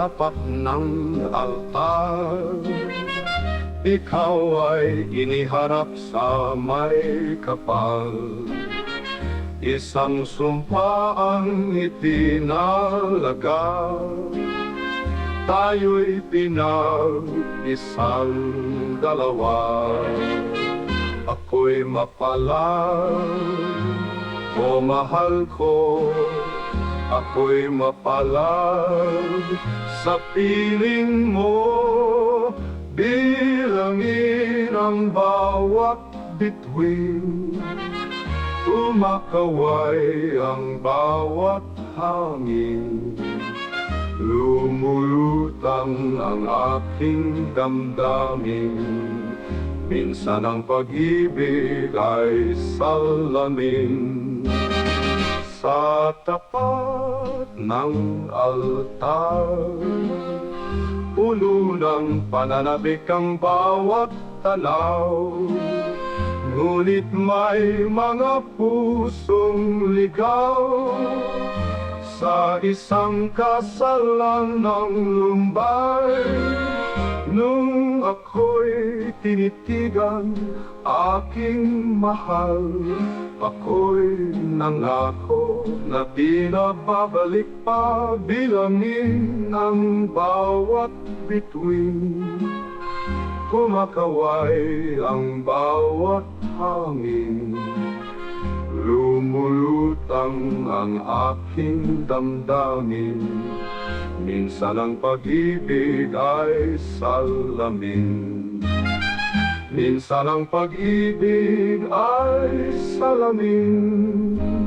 tapat ng altar. Ikaw ay iniharap sa may kapal, isang sumpa ang itinalaga. Tayo'y pinag-isang dalawa. Ako'y mapalad, o mahal ko. Ako'y mapalad sa piling mo. Bilangin ang bawat bituin, kumakaway ang bawat hangin. Lumulutang ang aking damdamin, minsan ang pag-ibig ay salamin. Sa tapat ng altar, puno ng pananabik ang bawat tanaw. Ngunit may mga pusong ligaw sa isang kasalan ng lumbay. Nung ako'y tinitigan aking mahal, ako'y nangako na di na babalik pa. Bilangin ang bawat bituin, kumakaway ang bawat hangin. Lumulutang ang aking damdamin, minsan ang pag-ibig ay salamin. Minsan ang pag-ibig ay salamin.